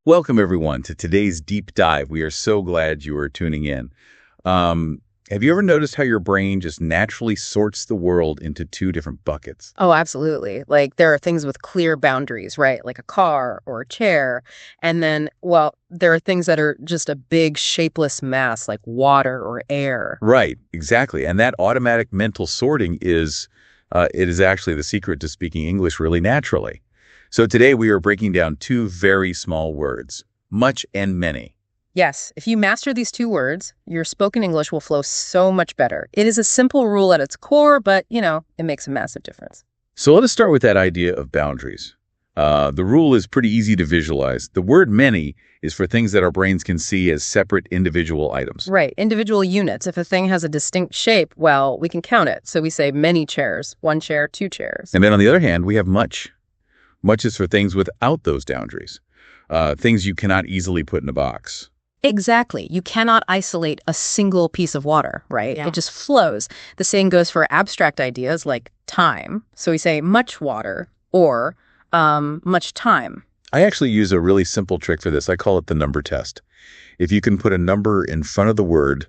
Welcome, everyone, to today's deep dive. We are so glad you are tuning in. Have you ever noticed how your brain just naturally sorts the world into two different buckets? Oh, absolutely. Like there are things with clear boundaries, right? Like a car or a chair. And then, well, there are things that are just a big shapeless mass like water or air. Right, exactly. And that automatic mental sorting it is actually the secret to speaking English really naturally. So today we are breaking down two very small words, much and many. Yes, if you master these two words, your spoken English will flow so much better. It is a simple rule at its core, but, it makes a massive difference. So let us start with that idea of boundaries. The rule is pretty easy to visualize. The word many is for things that our brains can see as separate individual items. Right, individual units. If a thing has a distinct shape, well, we can count it. So we say many chairs, one chair, two chairs. And then on the other hand, we have much. Much is for things without those boundaries, things you cannot easily put in a box. Exactly. You cannot isolate a single piece of water, right? Yeah. It just flows. The same goes for abstract ideas like time. So we say much water or much time. I actually use a really simple trick for this. I call it the number test. If you can put a number in front of the word,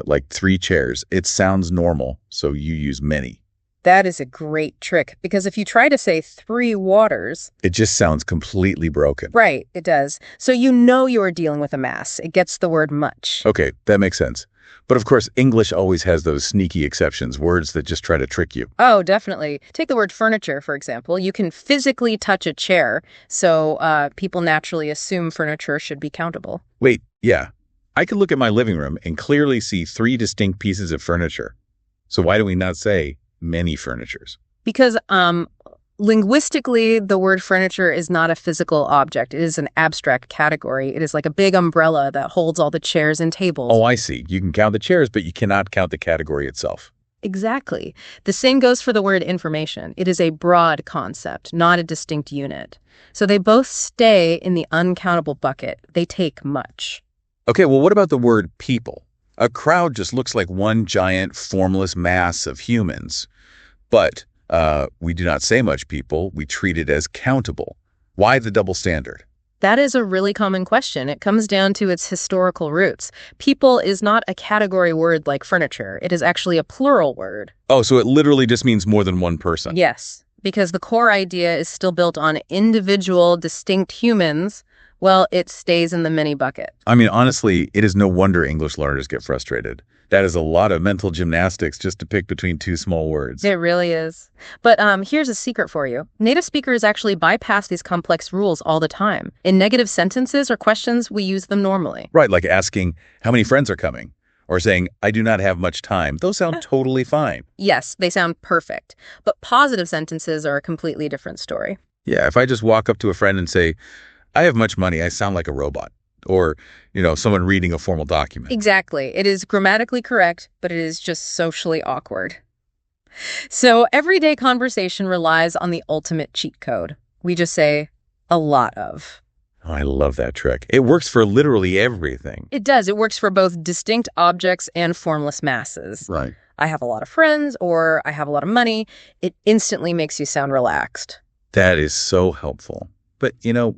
like 3 chairs, it sounds normal, so you use many. That is a great trick because if you try to say 3 waters, It just sounds completely broken. right, it does. So you are dealing with a mass. It gets the word much. Okay, that makes sense. But of course, English always has those sneaky exceptions, words that just try to trick you. Oh, definitely. Take the word furniture, for example. You can physically touch a chair, so people naturally assume furniture should be countable. Wait, yeah. I could look at my living room and clearly see 3 distinct pieces of furniture. So why do we not say many furnitures? Because linguistically, the word furniture is not a physical object. It is an abstract category. It is like a big umbrella that holds all the chairs and tables. Oh, I see. You can count the chairs, but you cannot count the category itself. Exactly. The same goes for the word information. It is a broad concept, not a distinct unit. So they both stay in the uncountable bucket. They take much. Okay, well, what about the word people? A crowd just looks like one giant, formless mass of humans. But we do not say much people. We treat it as countable. Why the double standard? That is a really common question. It comes down to its historical roots. People is not a category word like furniture. It is actually a plural word. Oh, so it literally just means more than one person. Yes, because the core idea is still built on individual, distinct humans. Well, it stays in the many bucket. I mean, honestly, it is no wonder English learners get frustrated. That is a lot of mental gymnastics just to pick between 2 small words. It really is. But here's a secret for you. Native speakers actually bypass these complex rules all the time. In negative sentences or questions, we use them normally. Right, like asking, how many friends are coming? Or saying, I do not have much time. Those sound totally fine. Yes, they sound perfect. But positive sentences are a completely different story. Yeah, if I just walk up to a friend and say, I have much money, I sound like a robot. Or, someone reading a formal document. Exactly. It is grammatically correct, but it is just socially awkward. So everyday conversation relies on the ultimate cheat code. We just say a lot of. Oh, I love that trick. It works for literally everything. It does. It works for both distinct objects and formless masses. Right. I have a lot of friends or I have a lot of money. It instantly makes you sound relaxed. That is so helpful. But,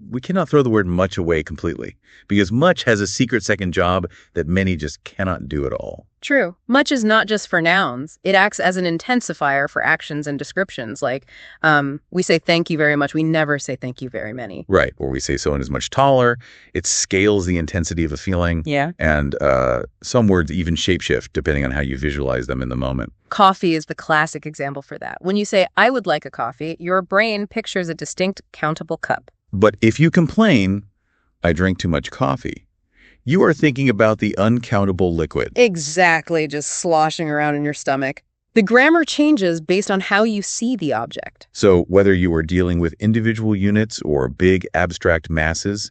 we cannot throw the word much away completely because much has a secret second job that many just cannot do at all. True. Much is not just for nouns. It acts as an intensifier for actions and descriptions. Like, we say thank you very much. We never say thank you very many. Right. Or we say someone is much taller. It scales the intensity of a feeling. Yeah. And some words even shapeshift depending on how you visualize them in the moment. Coffee is the classic example for that. When you say, I would like a coffee, your brain pictures a distinct, countable cup. But if you complain, I drink too much coffee, you are thinking about the uncountable liquid. Exactly, just sloshing around in your stomach. The grammar changes based on how you see the object. So whether you are dealing with individual units or big abstract masses,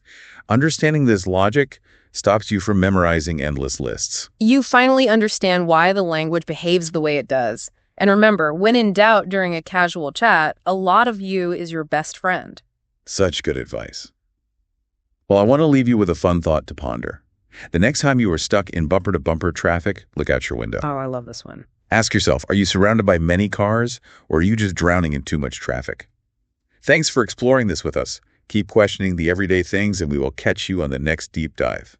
understanding this logic stops you from memorizing endless lists. You finally understand why the language behaves the way it does. And remember, when in doubt during a casual chat, a lot of you is your best friend. Such good advice. Well, I want to leave you with a fun thought to ponder. The next time you are stuck in bumper-to-bumper traffic, look out your window. Oh, I love this one. Ask yourself, are you surrounded by many cars, or are you just drowning in too much traffic? Thanks for exploring this with us. Keep questioning the everyday things, and we will catch you on the next deep dive.